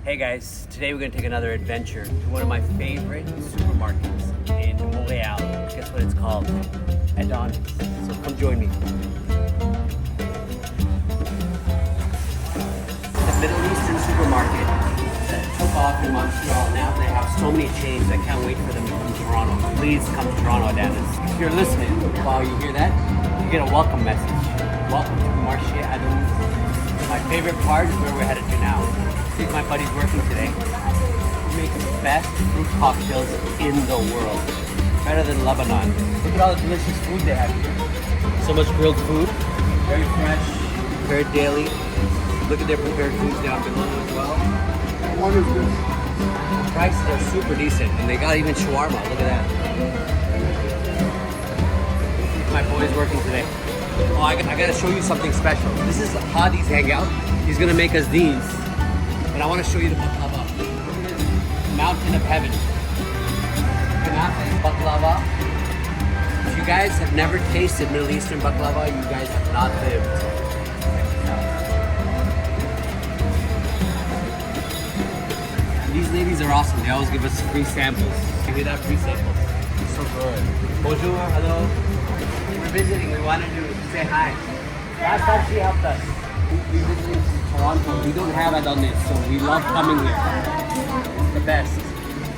Hey guys, today we're going to take another adventure to one of my favorite supermarkets in Montreal. Guess what it's called? Adonis. So come join me. The Middle Eastern supermarket that took off in Montreal. Now they have so many chains. I can't wait for them to come to Toronto. Please come to Toronto, Adonis. If you're listening while you hear that, you get a welcome message. Welcome to Marché Adonis. My favorite part is where we're headed to now. See if my buddy's working today. He makes the best fruit cocktails in the world. Better than Lebanon. Look at all the delicious food they have here. So much grilled food. Very fresh, prepared daily. Look at their prepared foods down below as well. What is this? The prices are super decent, and they got even shawarma. Look at that. My boy's working today. Oh, I gotta show you something special. This is Hadi's hangout. He's gonna make us these. And I wanna show you the baklava. Look at this mountain of heaven. Kanafe baklava. If you guys have never tasted Middle Eastern baklava, you guys have not lived. These ladies are awesome. They always give us free samples. You hear that? Free samples. It's so good. Bonjour, hello. We're visiting. We wanted to say hi. Last time she helped us. We visited Toronto. We don't have Adonis, so we love coming here. It's the best.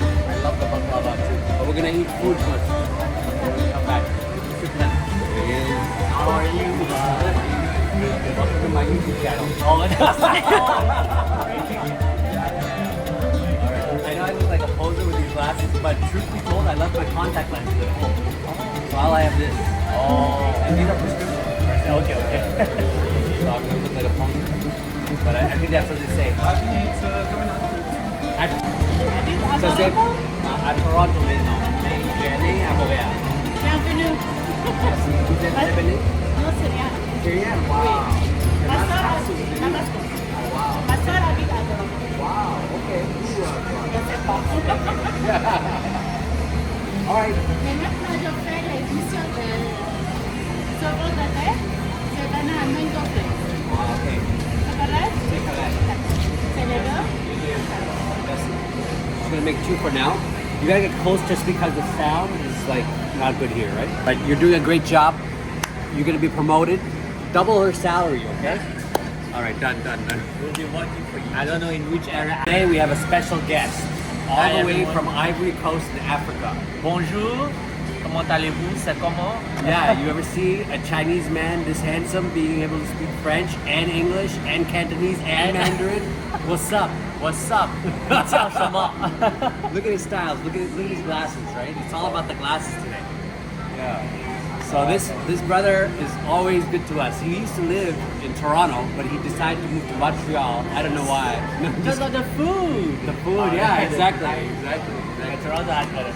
I love the baklava too. But we're gonna eat food first. When we come back. How are you? Welcome to my YouTube channel. I know I look like a poser with these glasses, but truth be told, I love my contact lenses at home. So I'll have this. Oh. And these are prescription. Okay. So I'm gonna look like a poser. But I think that's what they say. So say, à Toronto maintenant. Mais j'ai à Montréal. Bienvenue. Vous êtes Lebanese? Non, c'est rien. Syrian? Wow. Ma soeur habite Damascus. Ma soeur habite à Damascus. Wow, okay. Je ne sais pas. All right. Mais maintenant, je fais l'édition de Sauveur de terre. Je donne à Mango Place. Okay. C'est correct? C'est correct. C'est les deux? I'm gonna make two for now. You gotta get close just because the sound is like not good here, right? But you're doing a great job. You're gonna be promoted. Double her salary, okay? All right, done. We'll be working for you. I don't know in which area. Today we have a special guest, all Hi, the way everyone. from Ivory Coast in Africa. Bonjour. Comment allez-vous? C'est comment? Yeah, you ever see a Chinese man this handsome being able to speak French and English and Cantonese and Mandarin? What's up? What's up? 你叫什么? Look at his styles. Look at his glasses, right? It's all about the glasses today. Yeah. So this brother is always good to us. He used to live in Toronto, but he decided to move to Montreal. I don't know why. Because of the food. The food, yeah, exactly. Toronto has better.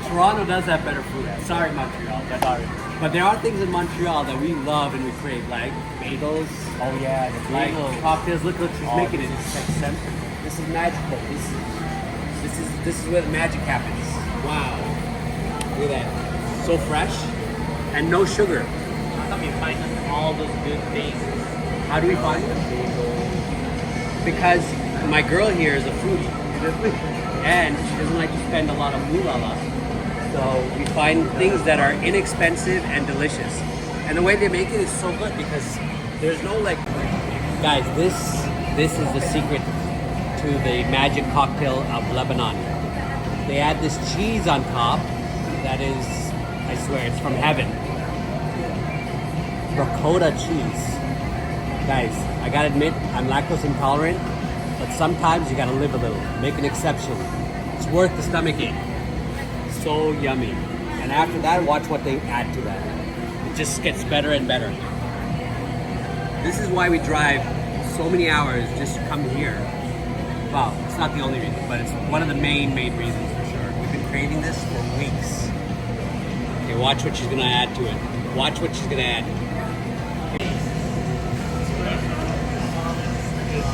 Toronto does have better food. Sorry, Montreal. Sorry. But there are things in Montreal that we love and we crave, like bagels, Oh yeah, the like bagels. cocktails. Look, she's Oh, making it. this It's eccentric. This is magical. This is where the magic happens. Wow. Look at that. So fresh and no sugar. How come you find all those good things? How do we find them? Because my girl here is a foodie. And she doesn't like to spend a lot of moolah. So we find things that are inexpensive and delicious. And the way they make it is so good because there's no like... Guys, this is the secret to the magic cocktail of Lebanon. They add this cheese on top that is, I swear, it's from heaven. Ricotta cheese. Guys, I gotta admit, I'm lactose intolerant, but sometimes you gotta live a little, make an exception. It's worth the stomach ache. So yummy. And after that, watch what they add to that. It just gets better and better. This is why we drive so many hours just to come here. Well, it's not the only reason, but it's one of the main reasons for sure. We've been craving this for weeks. Okay, watch what she's gonna add to it. Watch what she's gonna add.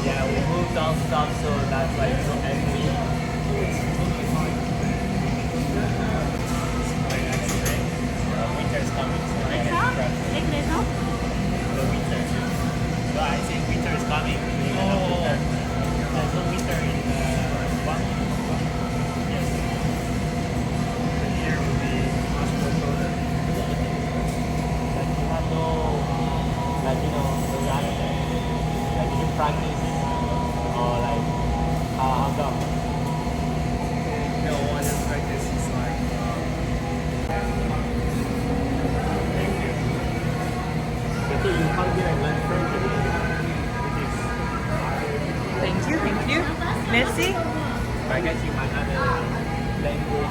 Yeah, we moved down south, so that's like so empty. It's totally fine. Right next spring. Winter is coming, so I guess Avec les gens? the winter. So I think winter is coming. There's no winter in Merci. I guess you might have a language.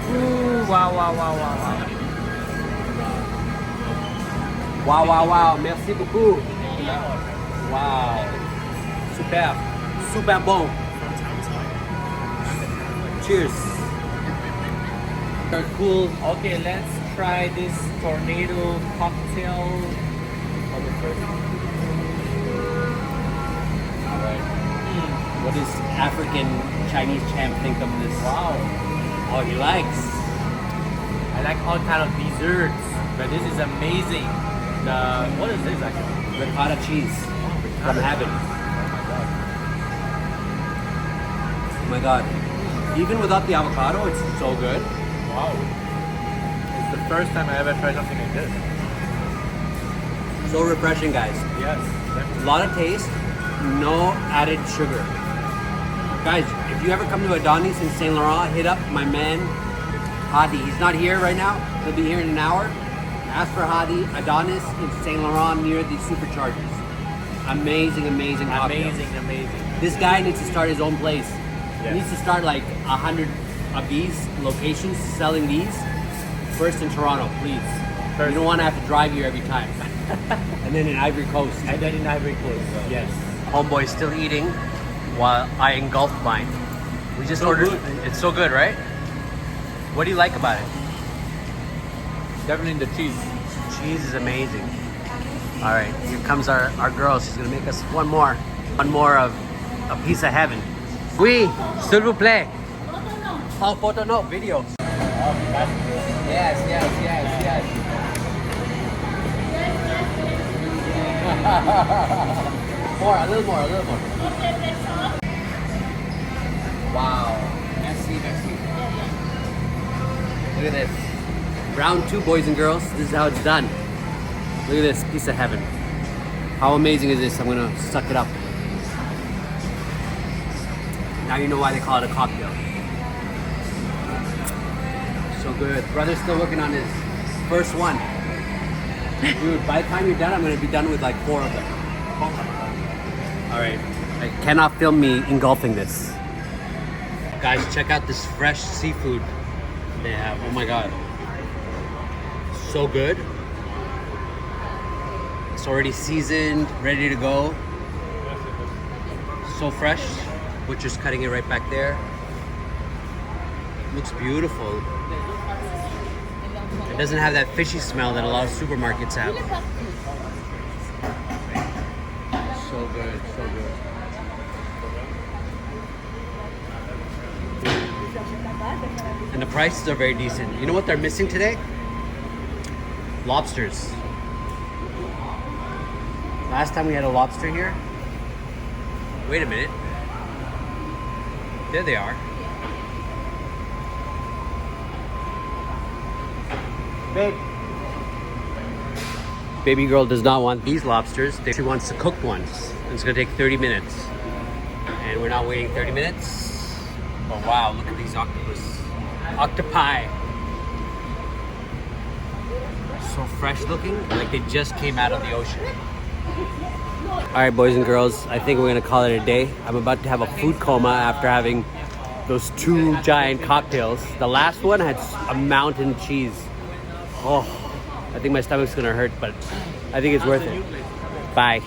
Ooh, wow, wow, wow, wow, wow. Wow, wow, wow. Merci beaucoup. Wow. Super. Super bon. Cheers. They're cool. Okay, let's try this tornado cocktail for the first time. Alright. What does African Chinese champ think of this? Wow. Oh, he likes. I like all kind of desserts, but this is amazing. What is this actually? Ricotta cheese from heaven. Oh my god. Even without the avocado, it's so good. Wow. It's the first time I ever tried something like this. So refreshing, guys. Yes, A definitely. lot of taste, no added sugar. Guys, if you ever come to Adonis in Saint Laurent, hit up my man Hadi. He's not here right now. He'll be here in an hour. Ask for Hadi. Adonis in Saint Laurent near the superchargers. Amazing, amazing cocktail. Amazing. This guy needs to start his own place. Yes. He needs to start like 100 of these locations selling these. First in Toronto, please. First. You don't want to have to drive here every time. And then in Ivory Coast. And then in Ivory Coast. Yes. Homeboy's still eating while I engulf mine. We just So ordered. good. It's so good, right? What do you like about it? Definitely the cheese. Cheese is amazing. All right, here comes our girl. She's gonna make us one more of a piece of heaven. Oui, s'il vous plaît. Oh, photo no, video. Yes. More, a little more. Wow. Merci. Look at this. Round 2, boys and girls. This is how it's done. Look at this piece of heaven. How amazing is this? I'm gonna suck it up. Now you know why they call it a cocktail. So good. Brother's still working on his first one. Dude, by the time you're done, I'm gonna be done with like 4 of them. All right. I cannot film me engulfing this. Guys, check out this fresh seafood they have. Oh my god. So good. It's already seasoned, ready to go. So fresh. Butcher's cutting it right back there. Looks beautiful. It doesn't have that fishy smell that a lot of supermarkets have. So good. And the prices are very decent. You know what they're missing today? Lobsters. Last time we had a lobster here. Wait a minute. There they are. Babe. Baby girl does not want these lobsters. She wants the cooked ones. And it's gonna take 30 minutes. And we're not waiting 30 minutes. But wow, look at these octopi. So fresh looking, like they just came out of the ocean. All right, boys and girls, I think we're gonna call it a day. I'm about to have a food coma after having those 2 giant cocktails. The last one had a mountain cheese. Oh, I think my stomach's gonna hurt, but I think it's worth it. Bye.